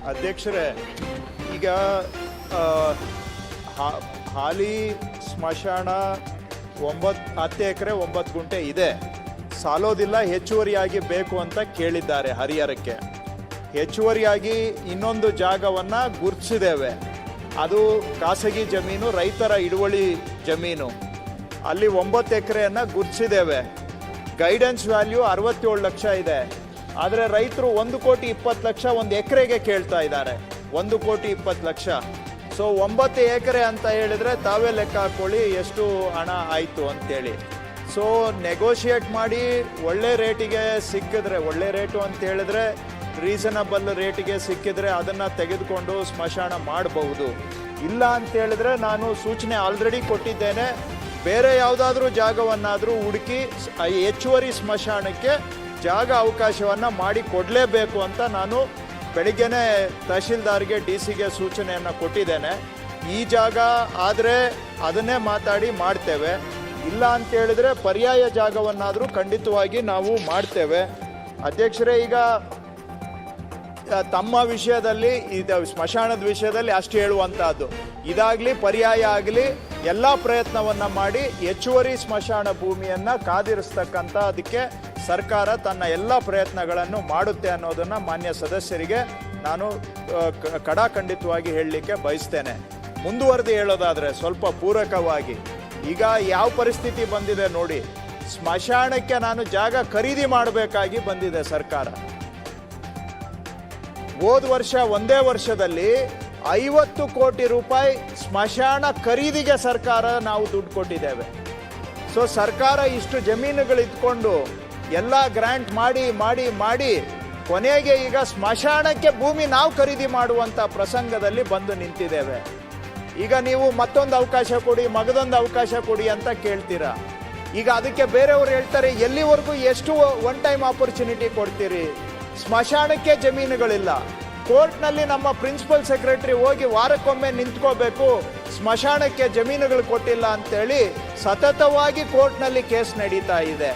ಅಧ್ಯಕ್ಷರೇ, ಈಗ ಹಾಲಿ ಸ್ಮಶಾನ 10 ಎಕರೆ 9 ಗುಂಟೆ ಇದೆ, ಸಾಲೋದಿಲ್ಲ, ಹೆಚ್ಚುವರಿಯಾಗಿ ಬೇಕು ಅಂತ ಕೇಳಿದ್ದಾರೆ ಹರಿಹರಕ್ಕೆ. ಹೆಚ್ಚುವರಿಯಾಗಿ ಇನ್ನೊಂದು ಜಾಗವನ್ನು ಗುರುತಿಸಿದ್ದೇವೆ, ಅದು ಖಾಸಗಿ ಜಮೀನು, ರೈತರ ಹಿಡುವಳಿ ಜಮೀನು. ಅಲ್ಲಿ 9 ಎಕರೆಯನ್ನು ಗುರುತಿಸಿದ್ದೇವೆ. ಗೈಡೆನ್ಸ್ ವ್ಯಾಲ್ಯೂ 67 ಲಕ್ಷ ಇದೆ. ಆದರೆ ರೈತರು 1,20,00,000 ಒಂದು ಎಕರೆಗೆ ಕೇಳ್ತಾ ಇದ್ದಾರೆ, 1,20,00,000. ಸೊ 9 ಎಕರೆ ಅಂತ ಹೇಳಿದರೆ ತಾವೇ ಲೆಕ್ಕ ಹಾಕೊಳ್ಳಿ ಎಷ್ಟು ಹಣ ಆಯಿತು ಅಂತೇಳಿ. ಸೊ ನೆಗೋಷಿಯೇಟ್ ಮಾಡಿ ಒಳ್ಳೆ ರೇಟಿಗೆ ಸಿಕ್ಕಿದ್ರೆ, ಒಳ್ಳೆ ರೇಟು ಅಂತ ಹೇಳಿದ್ರೆ ರೀಸನಬಲ್ ರೇಟಿಗೆ ಸಿಕ್ಕಿದ್ರೆ ಅದನ್ನು ತೆಗೆದುಕೊಂಡು ಸ್ಮಶಾನ ಮಾಡಬಹುದು. ಇಲ್ಲ ಅಂತ ಹೇಳಿದ್ರೆ ನಾನು ಸೂಚನೆ ಆಲ್ರೆಡಿ ಕೊಟ್ಟಿದ್ದೇನೆ, ಬೇರೆ ಯಾವುದಾದ್ರೂ ಜಾಗವನ್ನಾದರೂ ಹುಡುಕಿ ಹೆಚ್ಚುವರಿ ಸ್ಮಶಾನಕ್ಕೆ ಜಾಗ ಅವಕಾಶವನ್ನು ಮಾಡಿ ಕೊಡಲೇಬೇಕು ಅಂತ ನಾನು ಬೆಳಿಗ್ಗೆನೇ ತಹಶೀಲ್ದಾರ್ಗೆ DC ಗೆ ಸೂಚನೆಯನ್ನು ಕೊಟ್ಟಿದ್ದೇನೆ. ಈ ಜಾಗ ಆದರೆ ಅದನ್ನೇ ಮಾತಾಡಿ ಮಾಡ್ತೇವೆ, ಇಲ್ಲ ಅಂತ ಹೇಳಿದ್ರೆ ಪರ್ಯಾಯ ಜಾಗವನ್ನಾದರೂ ಖಂಡಿತವಾಗಿ ನಾವು ಮಾಡ್ತೇವೆ. ಅಧ್ಯಕ್ಷರೇ, ಈಗ ತಮ್ಮ ವಿಷಯದಲ್ಲಿ ಇದು ಸ್ಮಶಾನದ ವಿಷಯದಲ್ಲಿ ಅಷ್ಟು ಹೇಳುವಂತಹದ್ದು, ಇದಾಗಲಿ ಪರ್ಯಾಯ ಆಗಲಿ ಎಲ್ಲ ಪ್ರಯತ್ನವನ್ನು ಮಾಡಿ ಹೆಚ್ಚುವರಿ ಸ್ಮಶಾನ ಭೂಮಿಯನ್ನು ಕಾದಿರಿಸ್ತಕ್ಕಂಥ ಅದಕ್ಕೆ ಸರ್ಕಾರ ತನ್ನ ಎಲ್ಲ ಪ್ರಯತ್ನಗಳನ್ನು ಮಾಡುತ್ತೆ ಅನ್ನೋದನ್ನು ಮಾನ್ಯ ಸದಸ್ಯರಿಗೆ ನಾನು ಖಡಾಖಂಡಿತವಾಗಿ ಹೇಳಲಿಕ್ಕೆ ಬಯಸ್ತೇನೆ. ಮುಂದುವರೆದು ಹೇಳೋದಾದರೆ ಸ್ವಲ್ಪ ಪೂರಕವಾಗಿ, ಈಗ ಯಾವ ಪರಿಸ್ಥಿತಿ ಬಂದಿದೆ ನೋಡಿ, ಸ್ಮಶಾನಕ್ಕೆ ನಾನು ಜಾಗ ಖರೀದಿ ಮಾಡಬೇಕಾಗಿ ಬಂದಿದೆ ಸರ್ಕಾರ. ಹೋದ ವರ್ಷ ಒಂದೇ ವರ್ಷದಲ್ಲಿ 50 ಕೋಟಿ ರೂಪಾಯಿ ಸ್ಮಶಾನ ಖರೀದಿಗೆ ಸರ್ಕಾರ ನಾವು ದುಡ್ಡು ಕೊಟ್ಟಿದ್ದೇವೆ. ಸೊ ಸರ್ಕಾರ ಇಷ್ಟು ಜಮೀನುಗಳು ಇಟ್ಕೊಂಡು ಎಲ್ಲ ಗ್ರಾಂಟ್ ಮಾಡಿ ಮಾಡಿ ಮಾಡಿ ಕೊನೆಗೆ ಈಗ ಸ್ಮಶಾನಕ್ಕೆ ಭೂಮಿ ನಾವು ಖರೀದಿ ಮಾಡುವಂಥ ಪ್ರಸಂಗದಲ್ಲಿ ಬಂದು ನಿಂತಿದ್ದೇವೆ. ಈಗ ನೀವು ಮತ್ತೊಂದು ಅವಕಾಶ ಕೊಡಿ, ಮಗದೊಂದು ಅವಕಾಶ ಕೊಡಿ ಅಂತ ಕೇಳ್ತೀರಾ. ಈಗ ಅದಕ್ಕೆ ಬೇರೆಯವರು ಹೇಳ್ತಾರೆ, ಎಲ್ಲಿವರೆಗೂ ಎಷ್ಟು ಒನ್ ಟೈಮ್ ಆಪರ್ಚುನಿಟಿ ಕೊಡ್ತೀರಿ? ಸ್ಮಶಾನಕ್ಕೆ ಜಮೀನುಗಳಿಲ್ಲ. ಕೋರ್ಟ್ನಲ್ಲಿ ನಮ್ಮ ಪ್ರಿನ್ಸಿಪಲ್ ಸೆಕ್ರೆಟರಿ ಹೋಗಿ ವಾರಕ್ಕೊಮ್ಮೆ ನಿಂತ್ಕೋಬೇಕು, ಸ್ಮಶಾನಕ್ಕೆ ಜಮೀನುಗಳು ಕೊಟ್ಟಿಲ್ಲ ಅಂತೇಳಿ ಸತತವಾಗಿ ಕೋರ್ಟ್ನಲ್ಲಿ ಕೇಸ್ ನಡೀತಾ ಇದೆ.